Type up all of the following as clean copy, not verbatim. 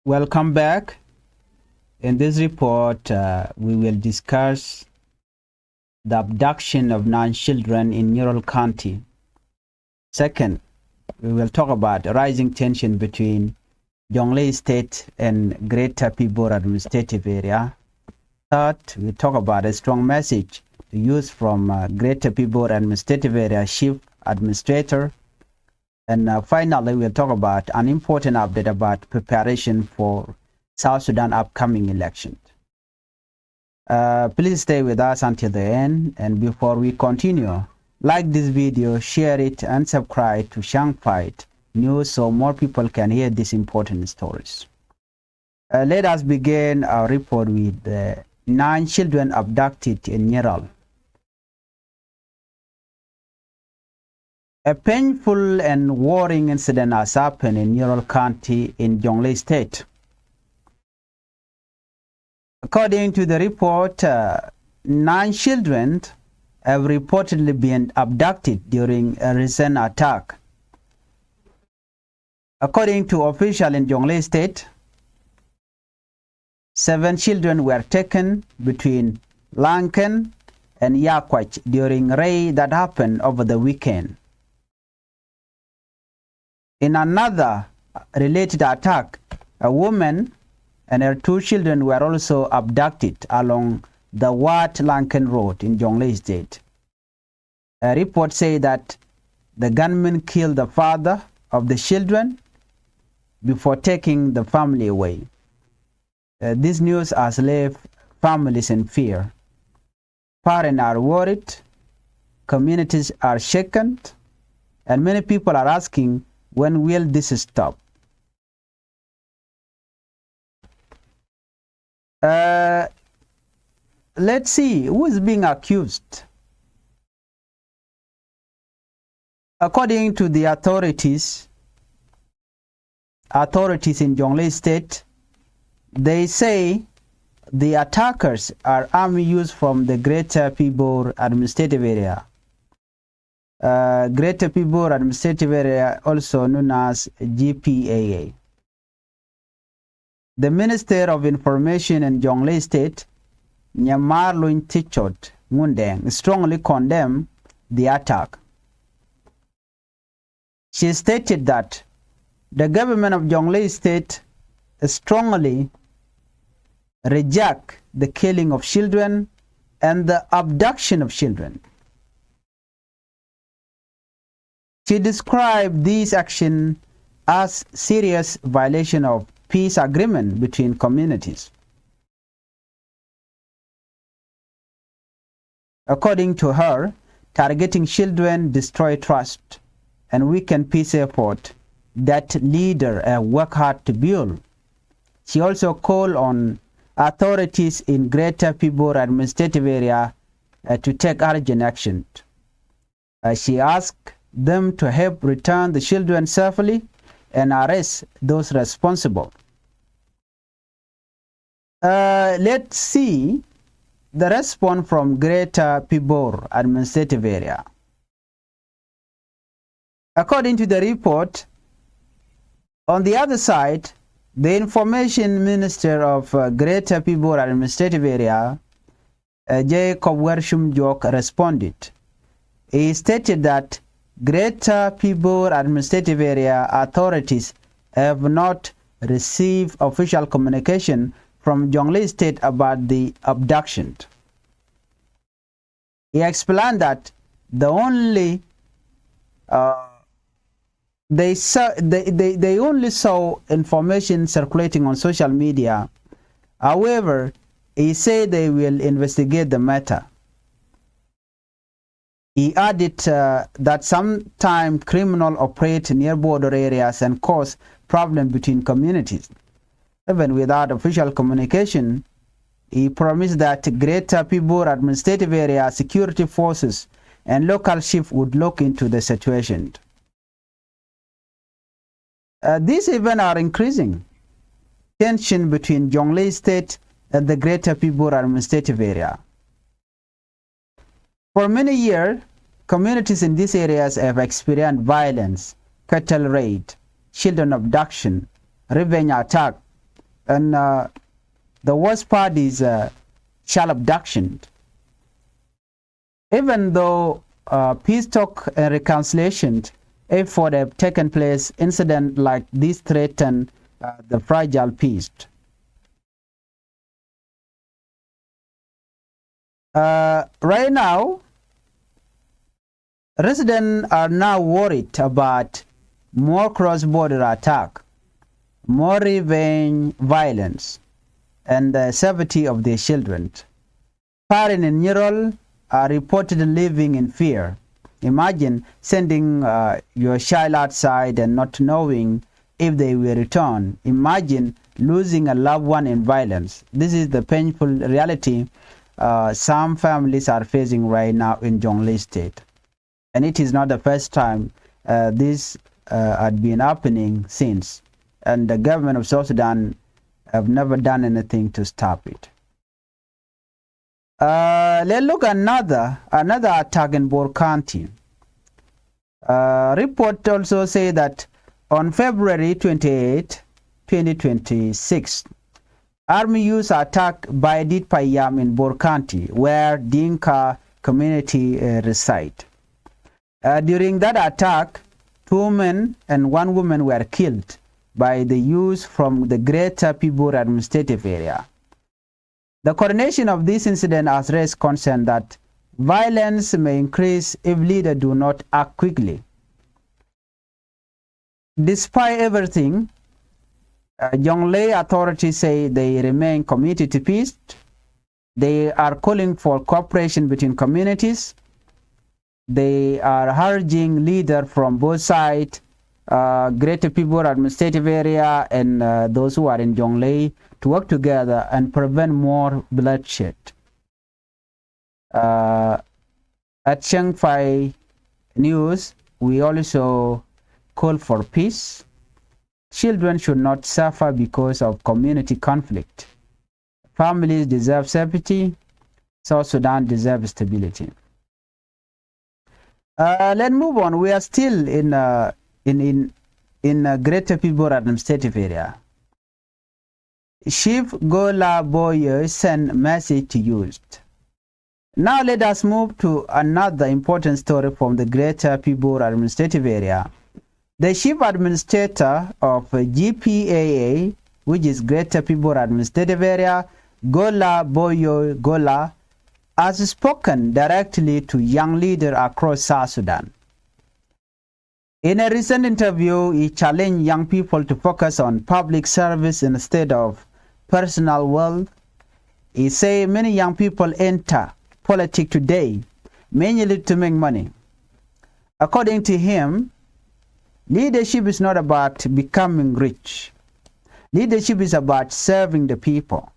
Welcome back. In this report, we will discuss the abduction of 9 children in Neural County. Second, we will talk about rising tension between Jonglei State and Greater Pibor Administrative Area. Third, we talk about a strong message to use from Greater Pibor Administrative Area Chief Administrator. And finally, we'll talk about an important update about preparation for South Sudan upcoming election. Please stay with us until the end. And before we continue, like this video, share it, and subscribe to Changfied News so more people can hear these important stories. Let us begin our report with 9 children abducted in Neural. A painful and worrying incident has happened in Neural County in Jonglei State. According to the report, 9 children have reportedly been abducted during a recent attack. According to officials in Jonglei State, 7 children were taken between Lankan and Yakwach during a raid that happened over the weekend. In another related attack, a woman and her 2 children were also abducted along the Wat Lankan Road in Jonglei State. A report says that the gunman killed the father of the children before taking the family away. This news has left families in fear. Parents are worried, communities are shaken, and many people are asking, when will this stop? Let's see who is being accused. According to the authorities in Jonglei State, they say the attackers are army used from the Greater Pibor Administrative Area. Greater Pibor Administrative Area, also known as GPAA. The Minister of Information in Jonglei State, Nyamarluin Tichot Mundeng, strongly condemned the attack. She stated that the government of Jonglei State strongly rejects the killing of children and the abduction of children. She described this action as serious violation of peace agreement between communities. According to her, targeting children destroy trust and weaken peace effort that leaders work hard to build. She also called on authorities in Greater Pibor Administrative Area to take urgent action. She asked them to help return the children safely and arrest those responsible. Let's see the response from Greater Pibor Administrative Area. According to the report, on the other side, the Information Minister of Greater Pibor Administrative Area, Jacob Wershum Jok, responded. He stated that Greater Pibor Administrative Area authorities have not received official communication from Jonglei State about the abduction. He explained that the only they only saw information circulating on social media. However, he said they will investigate the matter. He added that sometimes criminals operate near border areas and cause problems between communities. Even without official communication, he promised that Greater Pibor Administrative Area security forces and local chiefs would look into the situation. These events are increasing tension between Jonglei State and the Greater Pibor Administrative Area. For many years, communities in these areas have experienced violence, cattle raid, children abduction, revenge attack, And the worst part is child abduction. Even though peace talk and reconciliation effort have taken place, incidents like this threaten the fragile peace. Right now, residents are now worried about more cross-border attack, more revenge violence, and the safety of their children. Parents in Neural are reportedly living in fear. Imagine sending your child outside and not knowing if they will return. Imagine losing a loved one in violence. This is the painful reality some families are facing right now in Jonglei state. And it is not the first time this had been happening since. And the government of South Sudan have never done anything to stop it. Let's look at another attack in Bor County. Report also say that on February 28, 2026, Army used attack by Dit Payam in Bor County, where Dinka community reside. During that attack, 2 men and 1 woman were killed by the youth from the Greater Pibor administrative area. The coordination of this incident has raised concern that violence may increase if leaders do not act quickly. Despite everything, Jonglei authorities say they remain committed to peace. They are calling for cooperation between communities. They are urging leaders from both sides, Greater Pibor administrative area and those who are in Jonglei, to work together and prevent more bloodshed. At Changfied News, we also call for peace. Children should not suffer because of community conflict. Families deserve safety. South Sudan deserves stability. Let's move on. We are still in Greater Pibor administrative area. Chief Gola Boye sent message to youth. Now let us move to another important story from the Greater Pibor administrative area. The chief administrator of GPAA, which is Greater Pibor administrative area, Gola Boyo Gola, has spoken directly to young leaders across South Sudan. In a recent interview, he challenged young people to focus on public service instead of personal wealth. He said many young people enter politics today mainly to make money. According to him, leadership is not about becoming rich. Leadership is about serving the people.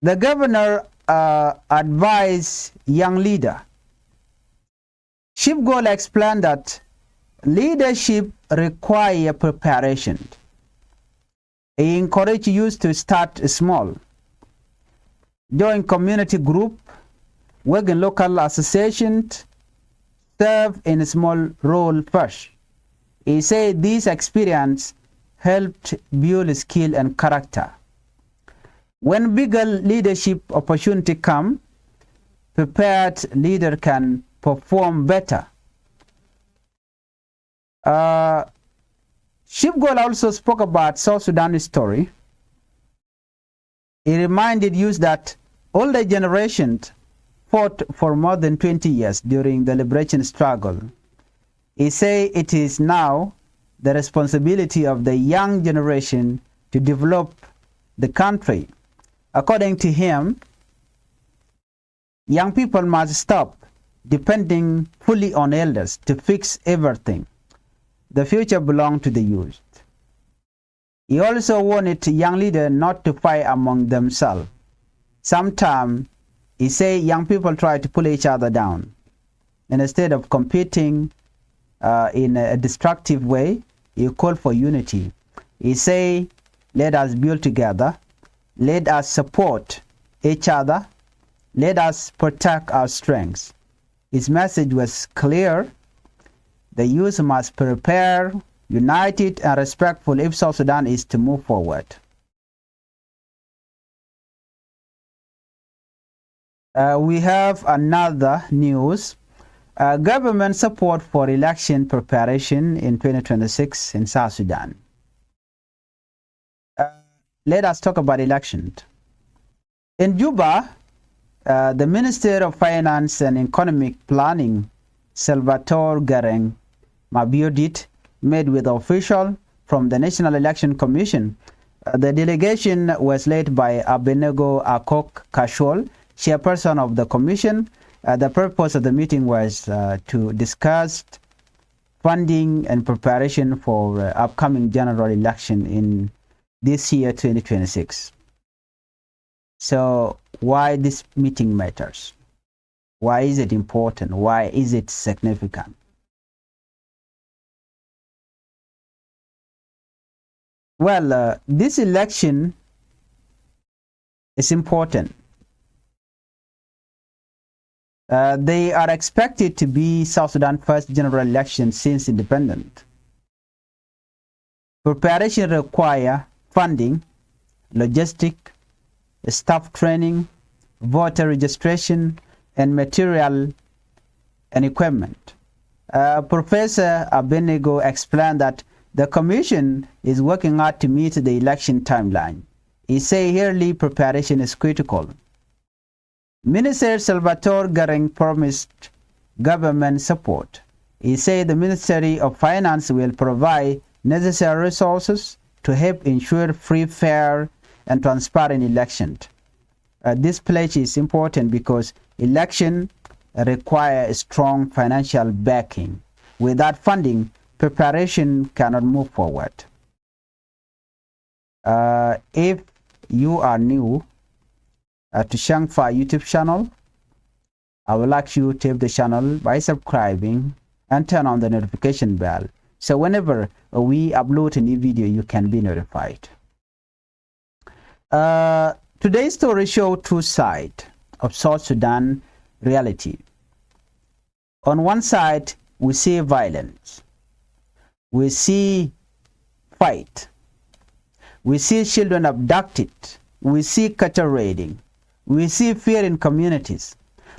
The governor advised young leader. Chief Gola explained that leadership requires preparation. He encouraged youth to start small, join community group, work in local associations, serve in a small role first. He said this experience helped build skill and character. When bigger leadership opportunity come, prepared leader can perform better. Chief Gola also spoke about South Sudan story. He reminded youth that older generations fought for more than 20 years during the liberation struggle. He said it is now the responsibility of the young generation to develop the country. According to him, young people must stop depending fully on elders to fix everything. The future belongs to the youth. He also wanted young leaders not to fight among themselves. Sometimes, he said, young people try to pull each other down. And instead of competing in a destructive way, he called for unity. He said, let us build together. Let us support each other. Let us protect our strengths. His message was clear. The youth must prepare, united and respectful if South Sudan is to move forward. We have another news. Government support for election preparation in 2026 in South Sudan. Let us talk about elections. In Juba, the Minister of Finance and Economic Planning, Salvatore Gareng Mabiodit, met with officials from the National Election Commission. The delegation was led by Abednego Akok Kashol, chairperson of the commission. The purpose of the meeting was to discuss funding and preparation for upcoming general election in this year 2026. So why this meeting matters? Why is it important? Why is it significant? Well, this election is important. They are expected to be South Sudan's first general election since independence. Preparation requires funding, logistic, staff training, voter registration, and material and equipment. Professor Abednego explained that the Commission is working hard to meet the election timeline. He said yearly preparation is critical. Minister Salvatore Gareng promised government support. He said the Ministry of Finance will provide necessary resources to help ensure free, fair, and transparent elections. This pledge is important because election require strong financial backing. Without funding, preparation cannot move forward. If you are new to Changfied YouTube channel, I would like you to help the channel by subscribing and turn on the notification bell. So whenever we upload a new video, you can be notified. Today's story shows two sides of South Sudan reality. On one side, we see violence. We see fight. We see children abducted. We see cattle raiding. We see fear in communities.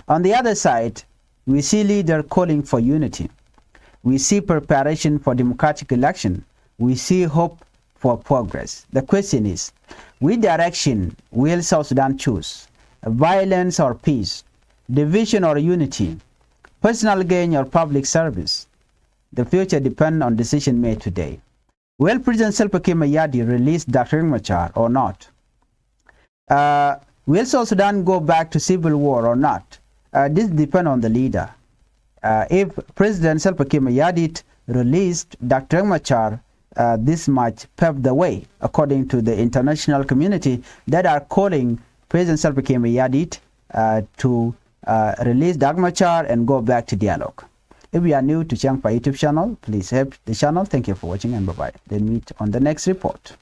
On the other side, we see leaders calling for unity. We see preparation for democratic election. We see hope for progress. The question is, which direction will South Sudan choose? Violence or peace? Division or unity? Personal gain or public service? The future depends on decision made today. Will President Salva Kiir Mayadi release Dr. Machar or not? Will South Sudan go back to civil war or not? This depends on the leader. If President Salva Kiir Mayadi released Dr. Machar, this might pave the way, according to the international community that are calling President Salva Kiir Mayadi to release Dr. Machar and go back to dialogue. If you are new to Changfied YouTube channel, please help the channel. Thank you for watching and bye-bye. Then meet on the next report.